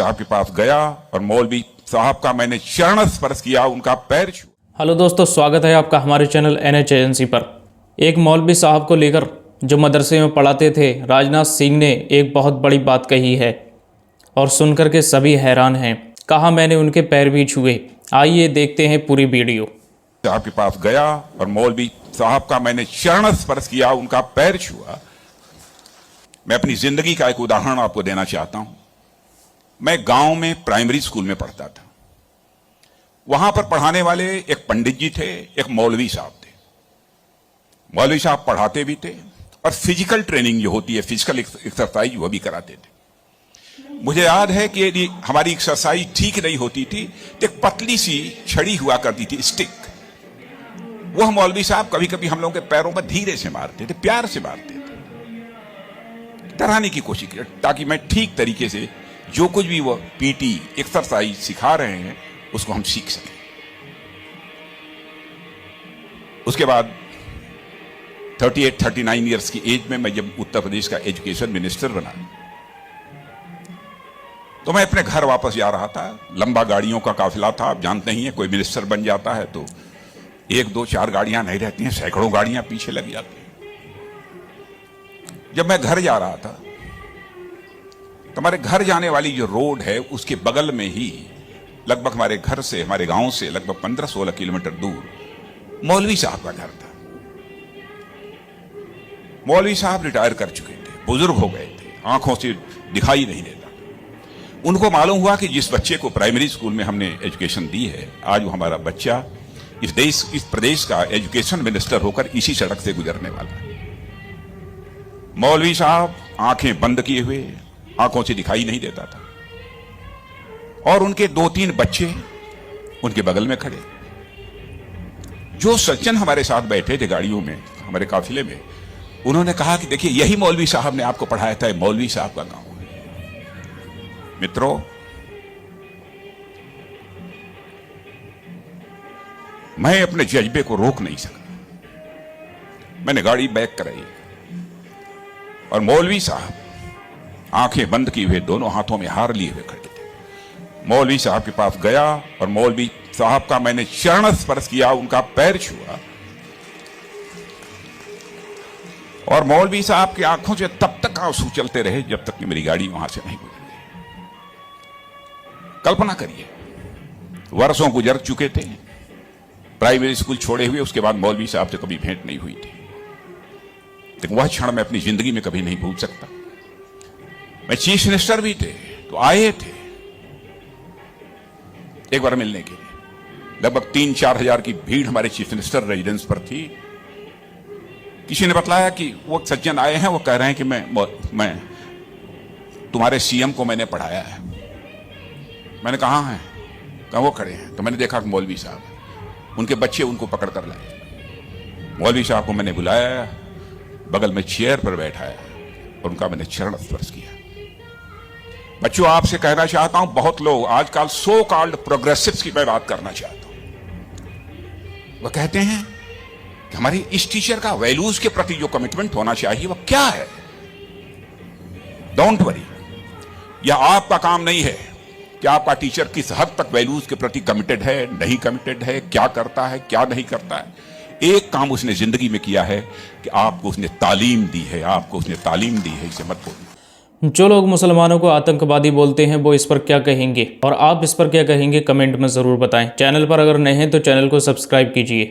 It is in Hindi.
साहब के पास गया और मौलवी साहब का मैंने चरण स्पर्श किया, उनका पैर छुआ। हेलो दोस्तों, स्वागत है आपका हमारे चैनल NH एजेंसी पर। एक मौलवी साहब को लेकर जो मदरसे में पढ़ाते थे, राजनाथ सिंह ने एक बहुत बड़ी बात कही है और सुनकर के सभी हैरान हैं। कहा मैंने उनके पैर भी छुए। आइए देखते हैं पूरी वीडियो। साहब के पास गया और मौलवी साहब का मैंने चरण स्पर्श किया, उनका पैर छुआ। मैं अपनी जिंदगी का एक उदाहरण आपको देना चाहता हूं। मैं गांव में प्राइमरी स्कूल में पढ़ता था। वहां पर पढ़ाने वाले एक पंडित जी थे, एक मौलवी साहब थे। मौलवी साहब पढ़ाते भी थे और फिजिकल ट्रेनिंग जो होती है, फिजिकल एक्सरसाइज, वो भी कराते थे। मुझे याद है कि यदि हमारी एक्सरसाइज ठीक नहीं होती थी तो एक पतली सी छड़ी हुआ करती थी, स्टिक। वह मौलवी साहब कभी कभी हम लोगों के पैरों पर धीरे से मारते थे, प्यार से मारते थे, डराने की कोशिश की, ताकि मैं ठीक तरीके से जो कुछ भी वो पीटी एक्सरसाइज सिखा रहे हैं उसको हम सीख सकें। उसके बाद 38-39 ईयर्स की एज में मैं जब उत्तर प्रदेश का एजुकेशन मिनिस्टर बना तो मैं अपने घर वापस जा रहा था। लंबा गाड़ियों का काफिला था। आप जानते ही हैं, कोई मिनिस्टर बन जाता है तो 1, 2, 4 गाड़ियां नहीं रहती हैं, सैकड़ों गाड़ियां पीछे लग जाती हैं। जब मैं घर जा रहा था तो हमारे घर जाने वाली जो रोड है उसके बगल में ही, लगभग हमारे घर से, हमारे गांव से लगभग 15-16 किलोमीटर दूर मौलवी साहब का घर था। मौलवी साहब रिटायर कर चुके थे, बुजुर्ग हो गए थे, आंखों से दिखाई नहीं देता। उनको मालूम हुआ कि जिस बच्चे को प्राइमरी स्कूल में हमने एजुकेशन दी है, आज वो हमारा बच्चा इस प्रदेश का एजुकेशन मिनिस्टर होकर इसी सड़क से गुजरने वाला है। मौलवी साहब आंखें बंद किए हुए, आंखों से दिखाई नहीं देता था, और उनके 2-3 बच्चे उनके बगल में खड़े। जो सज्जन हमारे साथ बैठे थे गाड़ियों में, हमारे काफिले में, उन्होंने कहा कि देखिए, यही मौलवी साहब ने आपको पढ़ाया था, मौलवी साहब का गांव है। मित्रों, मैं अपने जज्बे को रोक नहीं सका। मैंने गाड़ी बैक कराई और मौलवी साहब आंखें बंद किए हुए, दोनों हाथों में हार लिए हुए खड़े थे। मौलवी साहब के पास गया और मौलवी साहब का मैंने चरण स्पर्श किया, उनका पैर छुआ। और मौलवी साहब की आंखों से तब तक आंसू चलते रहे जब तक कि मेरी गाड़ी वहां से नहीं गुजरी। कल्पना करिए, वर्षों गुजर चुके थे, प्राइमरी स्कूल छोड़े हुए, उसके बाद मौलवी साहब से कभी भेंट नहीं हुई थी। लेकिन वह क्षण मैं अपनी जिंदगी में कभी नहीं भूल सकता। मैं चीफ मिनिस्टर भी थे तो आए थे एक बार मिलने के लिए। लगभग 3-4 हजार की भीड़ हमारे चीफ मिनिस्टर रेजिडेंस पर थी। किसी ने बताया कि वो सज्जन आए हैं, वो कह रहे हैं कि मैं तुम्हारे सीएम को मैंने पढ़ाया है। मैंने कहा है, कहा वो खड़े हैं। तो मैंने देखा कि मौलवी साहब, उनके बच्चे उनको पकड़ कर लाए। मौलवी साहब को मैंने बुलाया, बगल में चेयर पर बैठाया और उनका मैंने चरण स्पर्श किया। बच्चों, आपसे कहना चाहता हूं, बहुत लोग आजकल सो कॉल्ड प्रोग्रेसिव्स की मैं बात करना चाहता हूं। वह कहते हैं कि हमारी इस टीचर का वैल्यूज के प्रति जो कमिटमेंट होना चाहिए वह क्या है। डोंट वरी, यह आपका काम नहीं है कि आपका टीचर किस हद तक वैल्यूज के प्रति कमिटेड है, नहीं कमिटेड है, क्या करता है, क्या नहीं करता है। एक काम उसने जिंदगी में किया है कि आपको उसने तालीम दी है, आपको उसने तालीम दी है, इसे मत भूलिए। जो लोग मुसलमानों को आतंकवादी बोलते हैं वो इस पर क्या कहेंगे और आप इस पर क्या कहेंगे, कमेंट में ज़रूर बताएं। चैनल पर अगर नए हैं तो चैनल को सब्सक्राइब कीजिए।